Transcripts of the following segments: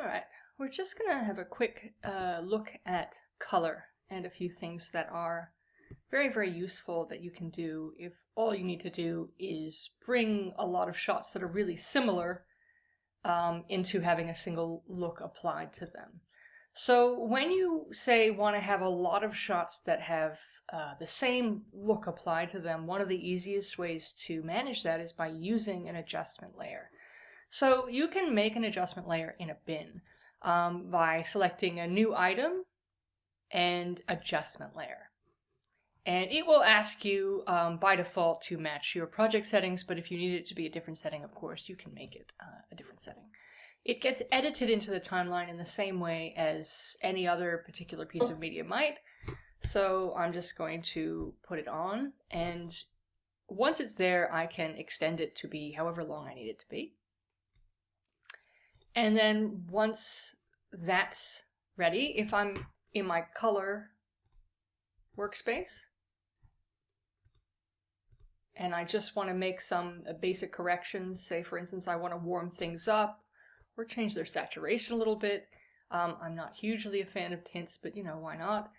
Alright, we're just going to have a quick look at color and a few things that are very, very useful that you can do if all you need to do is bring a lot of shots that are really similar into having a single look applied to them. So when you say want to have a lot of shots that have the same look applied to them, one of the easiest ways to manage that is by using an adjustment layer. So you can make an adjustment layer in a bin by selecting a new item and adjustment layer. And it will ask you by default to match your project settings, but if you need it to be a different setting, of course, you can make it a different setting. It gets edited into the timeline in the same way as any other particular piece of media might. So I'm just going to put it on, and once it's there, I can extend it to be however long I need it to be. And then once that's ready, if I'm in my color workspace and I just want to make some basic corrections, say for instance I want to warm things up or change their saturation a little bit. I'm not hugely a fan of tints, but you know, why not?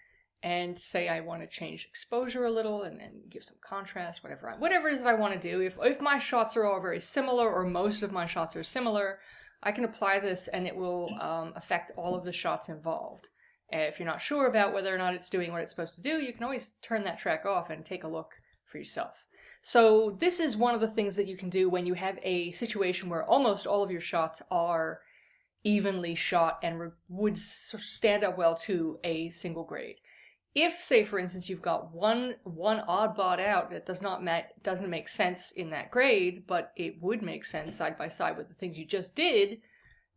And say I want to change exposure a little and then give some contrast, whatever it is that I want to do. If my shots are all very similar, or most of my shots are similar, I can apply this and it will affect all of the shots involved. If you're not sure about whether or not it's doing what it's supposed to do, you can always turn that track off and take a look for yourself. So this is one of the things that you can do when you have a situation where almost all of your shots are evenly shot and would stand up well to a single grade. If, say, for instance, you've got one oddball out that doesn't make sense in that grade, but it would make sense side by side with the things you just did,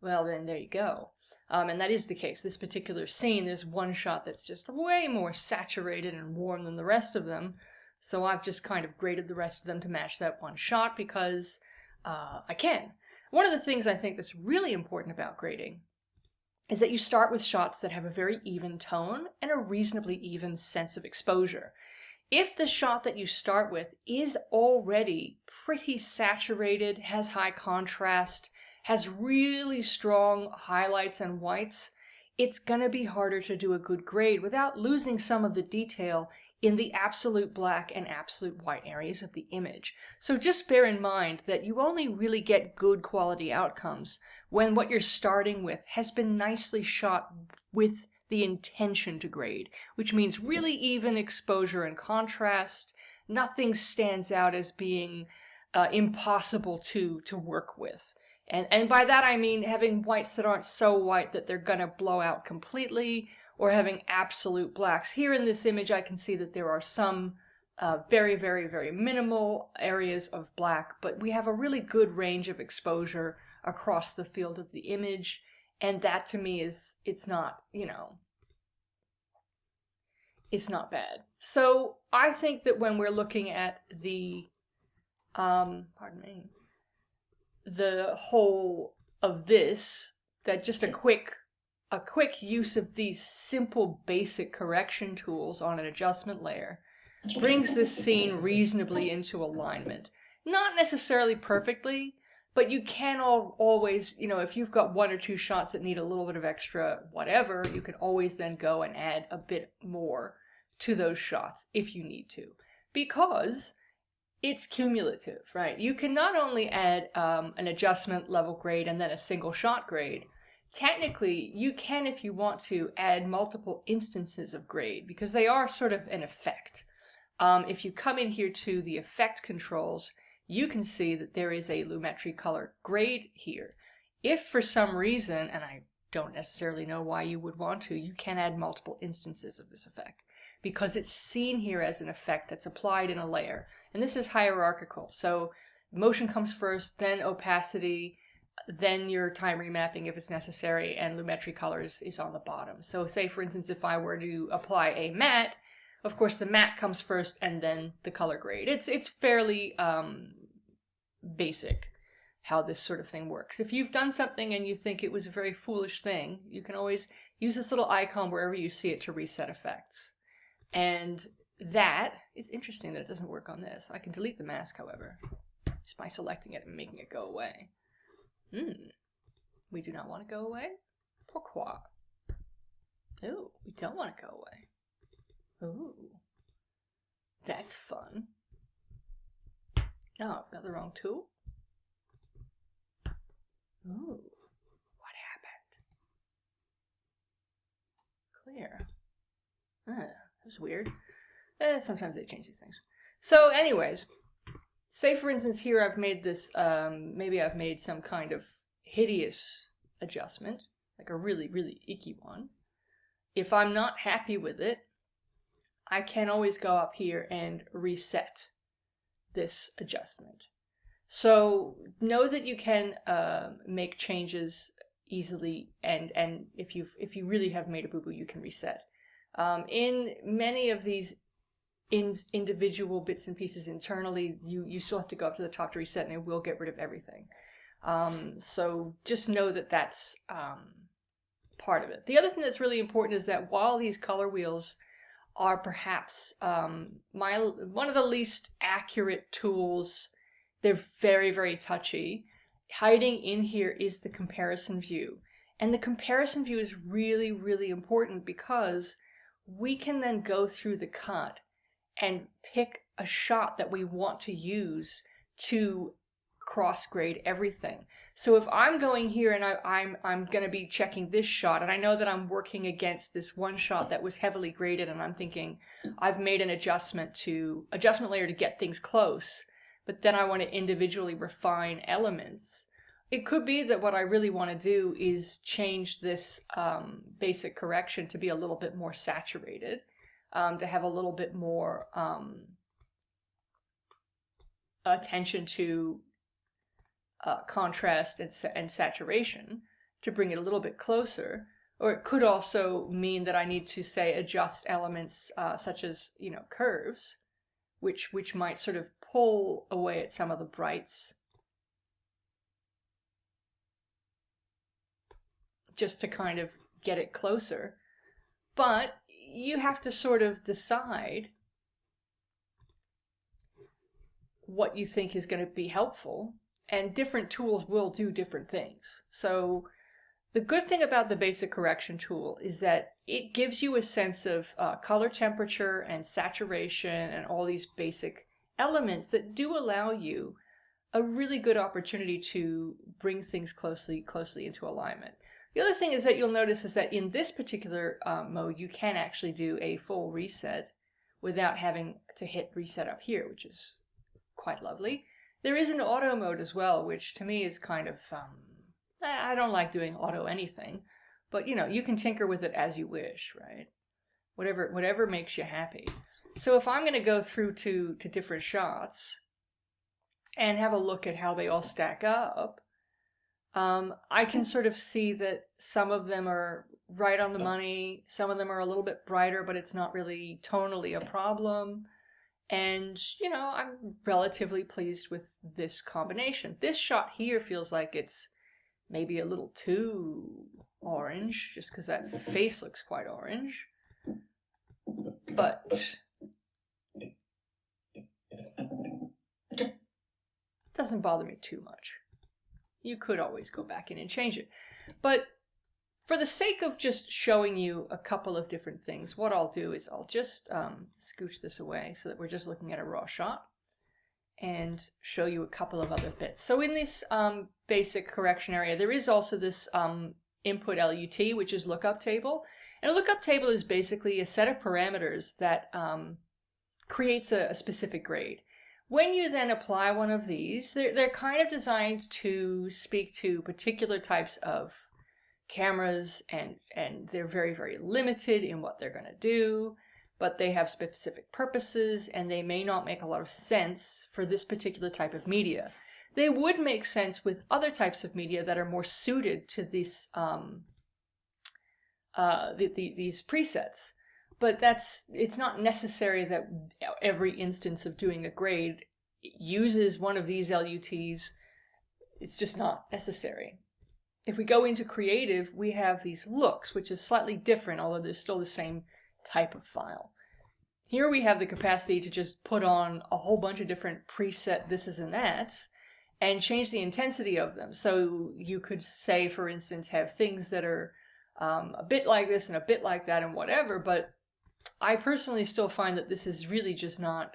well, then there you go. And that is the case. This particular scene, there's one shot that's just way more saturated and warm than the rest of them, so I've just kind of graded the rest of them to match that one shot because I can. One of the things I think that's really important about grading is that you start with shots that have a very even tone and a reasonably even sense of exposure. If the shot that you start with is already pretty saturated, has high contrast, has really strong highlights and whites, it's gonna be harder to do a good grade without losing some of the detail in the absolute black and absolute white areas of the image. So just bear in mind that you only really get good quality outcomes when what you're starting with has been nicely shot with the intention to grade, which means really even exposure and contrast. Nothing stands out as being impossible to work with. And by that I mean having whites that aren't so white that they're gonna blow out completely, or having absolute blacks. Here in this image I can see that there are some very, very, very minimal areas of black, but we have a really good range of exposure across the field of the image, and that to me is, it's not, you know, it's not bad. So I think that when we're looking at the, the whole of this, that just a quick use of these simple basic correction tools on an adjustment layer brings this scene reasonably into alignment. Not necessarily perfectly, but you can always, you know, if you've got one or two shots that need a little bit of extra whatever, you can always then go and add a bit more to those shots if you need to, because it's cumulative, right? You can not only add an adjustment level grade and then a single shot grade. Technically, you can, if you want to, add multiple instances of grade because they are sort of an effect. If you come in here to the effect controls, you can see that there is a lumetri color grade here. If for some reason, and I don't necessarily know why you would want to, you can add multiple instances of this effect because it's seen here as an effect that's applied in a layer. And this is hierarchical. So motion comes first, then opacity, then your time remapping if it's necessary, and lumetri colors is on the bottom. So say for instance if I were to apply a matte, of course the matte comes first and then the color grade. It's fairly basic how this sort of thing works. If you've done something and you think it was a very foolish thing, you can always use this little icon wherever you see it to reset effects. And that is interesting that it doesn't work on this. I can delete the mask, however, just by selecting it and making it go away. We do not want to go away. Pourquoi? Oh, we don't want to go away. Oh, that's fun. Oh, I've got the wrong tool. Oh, what happened? Clear. That was weird. Sometimes they change these things. So anyways, say for instance here I've made this, maybe I've made some kind of hideous adjustment, like a really, really icky one. If I'm not happy with it, I can always go up here and reset this adjustment. So know that you can make changes easily, and if you really have made a boo-boo, you can reset. In many of these individual bits and pieces internally, you still have to go up to the top to reset, and it will get rid of everything. So just know that that's part of it. The other thing that's really important is that while these color wheels are perhaps one of the least accurate tools, they're very, very touchy. Hiding in here is the comparison view. And the comparison view is really, really important because we can then go through the cut and pick a shot that we want to use to cross-grade everything. So if I'm going here and I'm going to be checking this shot, and I know that I'm working against this one shot that was heavily graded, and I'm thinking I've made an adjustment layer to get things close, but then I want to individually refine elements. It could be that what I really want to do is change this basic correction to be a little bit more saturated, to have a little bit more attention to contrast and saturation, to bring it a little bit closer. Or it could also mean that I need to, say, adjust elements such as, curves, which might sort of pull away at some of the brights, just to kind of get it closer. But you have to sort of decide what you think is going to be helpful, and different tools will do different things. So the good thing about the basic correction tool is that it gives you a sense of color temperature and saturation and all these basic elements that do allow you a really good opportunity to bring things closely into alignment. The other thing is that you'll notice is that in this particular mode, you can actually do a full reset without having to hit reset up here, which is quite lovely. There is an auto mode as well, which to me is kind of, I don't like doing auto anything, but you can tinker with it as you wish, right? Whatever makes you happy. So if I'm going to go through to different shots and have a look at how they all stack up, I can sort of see that some of them are right on the money, some of them are a little bit brighter, but it's not really tonally a problem. And, I'm relatively pleased with this combination. This shot here feels like it's maybe a little too orange, just because that face looks quite orange. But it doesn't bother me too much. You could always go back in and change it. But for the sake of just showing you a couple of different things, what I'll do is I'll just scooch this away so that we're just looking at a raw shot and show you a couple of other bits. So in this basic correction area, there is also this input LUT, which is lookup table. And a lookup table is basically a set of parameters that creates a specific grade. When you then apply one of these, they're kind of designed to speak to particular types of cameras, and they're very, very limited in what they're going to do, but they have specific purposes, and they may not make a lot of sense for this particular type of media. They would make sense with other types of media that are more suited to this these presets. But it's not necessary that every instance of doing a grade uses one of these LUTs. It's just not necessary. If we go into creative, we have these looks, which is slightly different, although they're still the same type of file. Here we have the capacity to just put on a whole bunch of different preset thises and that's, and change the intensity of them. So you could say, for instance, have things that are a bit like this and a bit like that and whatever, but I personally still find that this is really just not,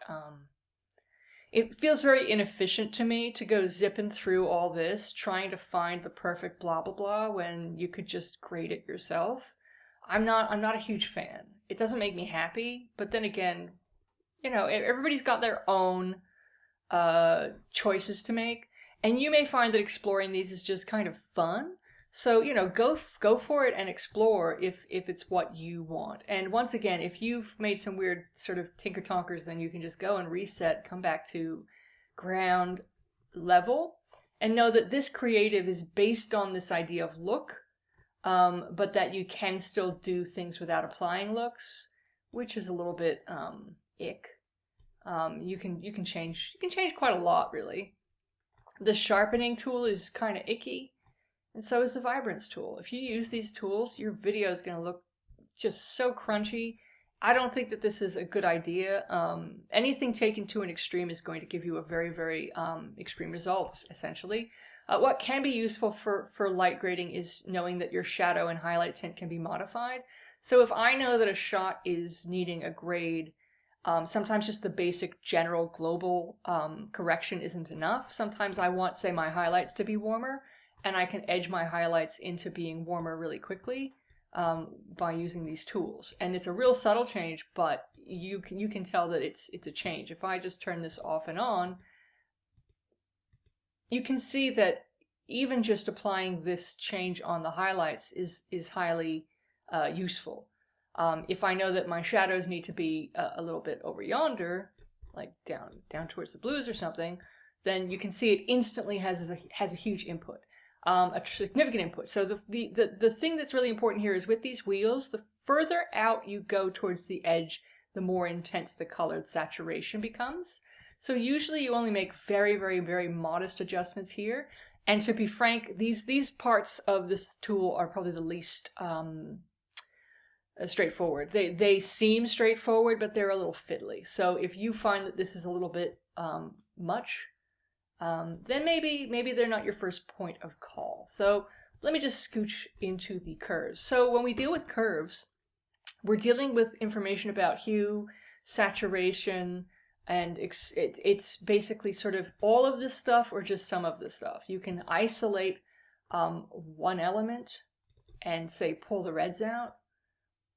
it feels very inefficient to me to go zipping through all this, trying to find the perfect blah blah blah when you could just create it yourself. I'm not a huge fan. It doesn't make me happy, but then again, you know, everybody's got their own choices to make, and you may find that exploring these is just kind of fun. So, you know, go for it and explore if it's what you want. And once again, if you've made some weird sort of tinker tonkers, then you can just go and reset, come back to ground level, and know that this creative is based on this idea of look, but that you can still do things without applying looks, which is a little bit ick. You can change quite a lot, really. The sharpening tool is kind of icky. And so is the vibrance tool. If you use these tools, your video is going to look just so crunchy. I don't think that this is a good idea. Anything taken to an extreme is going to give you a very, very extreme result, essentially. What can be useful for light grading is knowing that your shadow and highlight tint can be modified. So if I know that a shot is needing a grade, sometimes just the basic general global correction isn't enough. Sometimes I want, say, my highlights to be warmer, and I can edge my highlights into being warmer really quickly by using these tools. And it's a real subtle change, but you can tell that it's a change. If I just turn this off and on, you can see that even just applying this change on the highlights is highly useful. If I know that my shadows need to be a little bit over yonder, like down towards the blues or something, then you can see it instantly has a huge input. A significant input. So the thing that's really important here is with these wheels, the further out you go towards the edge, the more intense the colored saturation becomes. So usually you only make very, very, very modest adjustments here. And to be frank, these parts of this tool are probably the least straightforward. They seem straightforward, but they're a little fiddly. So if you find that this is a little bit much, then maybe they're not your first point of call. So let me just scooch into the curves. So when we deal with curves, we're dealing with information about hue, saturation, and it's basically sort of all of this stuff or just some of this stuff. You can isolate one element and say pull the reds out,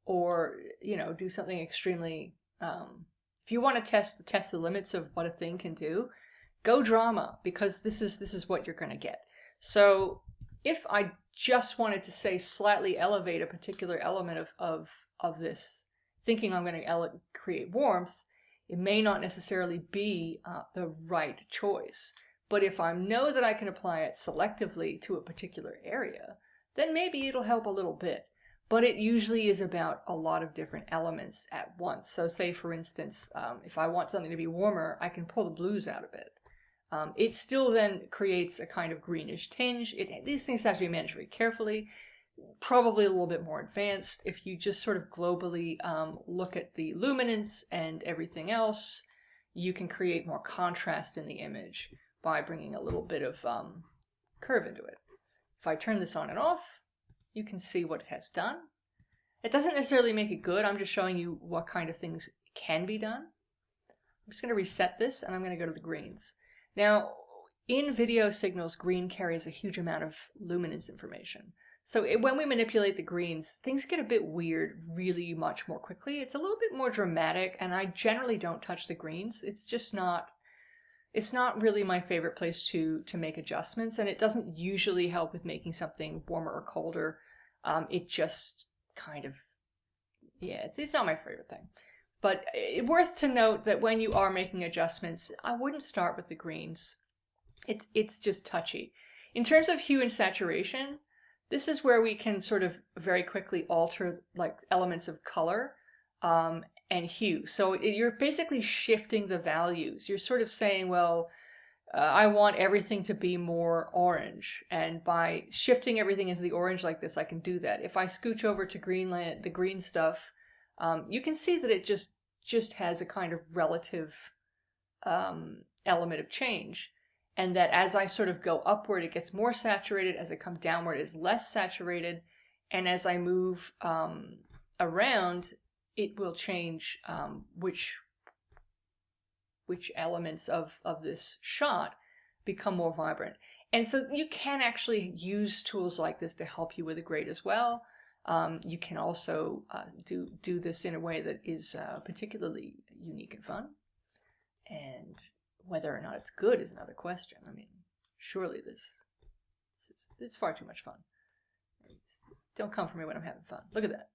or you know, do something extremely. If you want to test the limits of what a thing can do, go drama, because this is what you're going to get. So if I just wanted to say slightly elevate a particular element of this, thinking I'm going to create warmth, it may not necessarily be the right choice. But if I know that I can apply it selectively to a particular area, then maybe it'll help a little bit. But it usually is about a lot of different elements at once. So say, for instance, if I want something to be warmer, I can pull the blues out of it. It still then creates a kind of greenish tinge. These things have to be managed very carefully, probably a little bit more advanced. If you just sort of globally look at the luminance and everything else, you can create more contrast in the image by bringing a little bit of curve into it. If I turn this on and off, you can see what it has done. It doesn't necessarily make it good. I'm just showing you what kind of things can be done. I'm just going to reset this, and I'm going to go to the greens. Now, in video signals, green carries a huge amount of luminance information. So when we manipulate the greens, things get a bit weird really much more quickly. It's a little bit more dramatic, and I generally don't touch the greens. It's just not, it's not really my favorite place to make adjustments, and it doesn't usually help with making something warmer or colder. It just kind of, yeah, it's not my favorite thing. But worth to note that when you are making adjustments, I wouldn't start with the greens. It's just touchy. In terms of hue and saturation, this is where we can sort of very quickly alter like elements of color and hue. So you're basically shifting the values. You're sort of saying, well, I want everything to be more orange, and by shifting everything into the orange like this, I can do that. If I scooch over to Greenland, the green stuff, you can see that it just has a kind of relative element of change, and that as I sort of go upward, it gets more saturated. As I come downward, it's less saturated, and as I move around, it will change which elements of this shot become more vibrant. And so you can actually use tools like this to help you with a grade as well. You can also do this in a way that is particularly unique and fun. And whether or not it's good is another question. I mean, surely it's far too much fun. Don't come for me when I'm having fun. Look at that.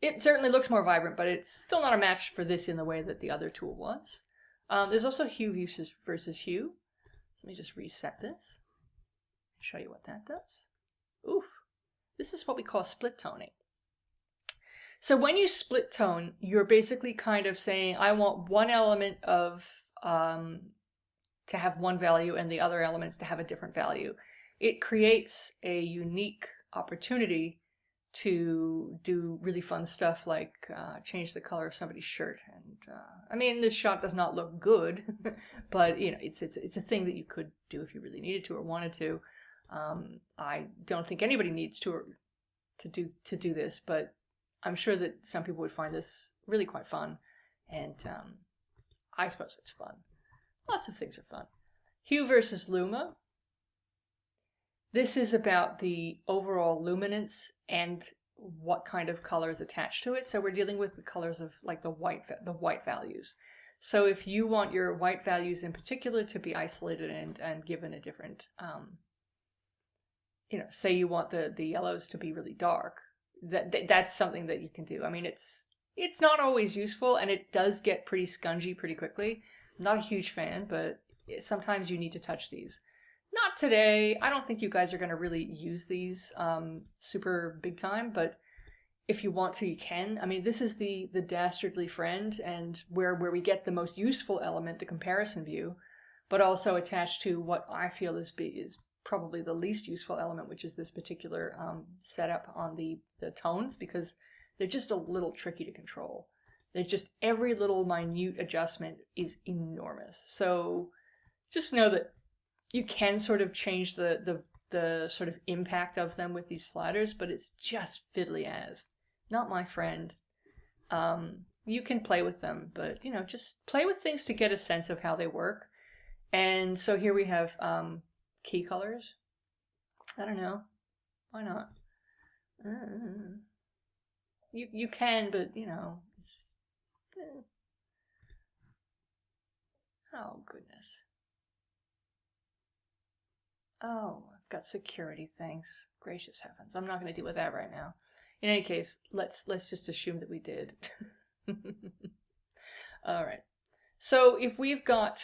It certainly looks more vibrant, but it's still not a match for this in the way that the other tool was. There's also hue versus hue. So let me just reset this and show you what that does. Oof. This is what we call split toning. So when you split tone, you're basically kind of saying, I want one element of to have one value and the other elements to have a different value. It creates a unique opportunity to do really fun stuff like change the color of somebody's shirt. And I mean, this shot does not look good, but you know, it's a thing that you could do if you really needed to or wanted to. I don't think anybody needs to do this, but I'm sure that some people would find this really quite fun, and I suppose it's fun. Lots of things are fun. Hue versus Luma. This is about the overall luminance and what kind of color is attached to it. So we're dealing with the colors of like the white values. So if you want your white values in particular to be isolated and given a different, you know, say you want the yellows to be really dark, that's something that you can do. I mean, it's not always useful, and it does get pretty scungy pretty quickly. I'm not a huge fan, but sometimes you need to touch these. Not today. I don't think you guys are going to really use these super big time, but if you want to, you can. I mean, this is the dastardly friend, and where we get the most useful element, the comparison view, but also attached to what I feel is probably the least useful element, which is this particular setup on the tones, because they're just a little tricky to control. They're just, every little minute adjustment is enormous. So just know that you can sort of change the sort of impact of them with these sliders, but it's just fiddly as. Not my friend. You can play with them, but you know, just play with things to get a sense of how they work. And so here we have key colors. I don't know. Why not? You can, but you know, it's oh goodness. Oh, I've got security, thanks. Gracious heavens. I'm not going to deal with that right now. In any case, let's just assume that we did. All right. So if we've got,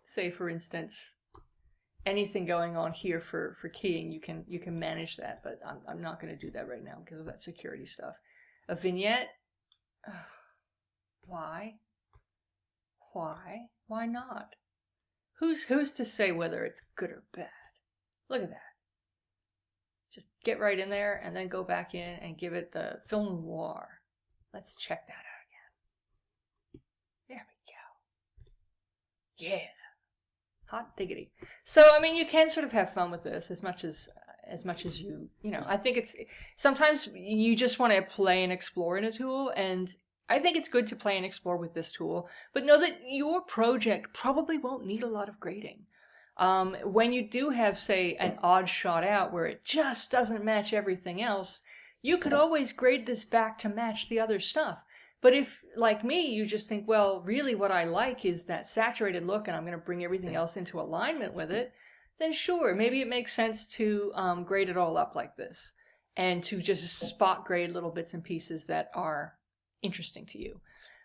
say for instance, anything going on here for keying, you can manage that, but I'm not going to do that right now because of that security stuff. A vignette. Why? Why not? Who's to say whether it's good or bad? Look at that. Just get right in there and then go back in and give it the film noir. Let's check that out again. There we go. Yeah. Hot diggity. So, I mean, you can sort of have fun with this as much as you know, I think it's, sometimes you just want to play and explore in a tool, and I think it's good to play and explore with this tool, but know that your project probably won't need a lot of grading. When you do have, say, an odd shot out where it just doesn't match everything else, you could always grade this back to match the other stuff. But if, like me, you just think, well, really what I like is that saturated look and I'm going to bring everything else into alignment with it, then sure, maybe it makes sense to grade it all up like this and to just spot grade little bits and pieces that are interesting to you.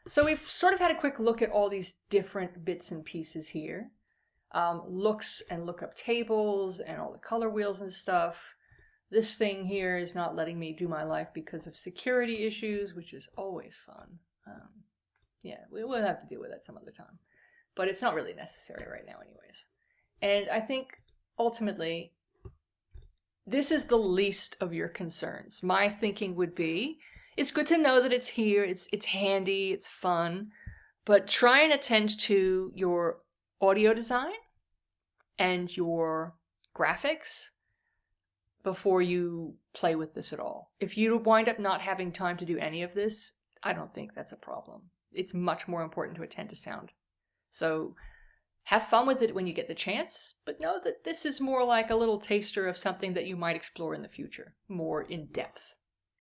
So we've sort of had a quick look at all these different bits and pieces here. Looks and lookup tables and all the color wheels and stuff. This thing here is not letting me do my life because of security issues, which is always fun. Yeah, we'll have to deal with that some other time. But it's not really necessary right now anyways. And I think ultimately, this is the least of your concerns. My thinking would be, it's good to know that it's here, it's handy, it's fun, but try and attend to your audio design and your graphics before you play with this at all. If you wind up not having time to do any of this, I don't think that's a problem. It's much more important to attend to sound. So have fun with it when you get the chance, but know that this is more like a little taster of something that you might explore in the future, more in depth.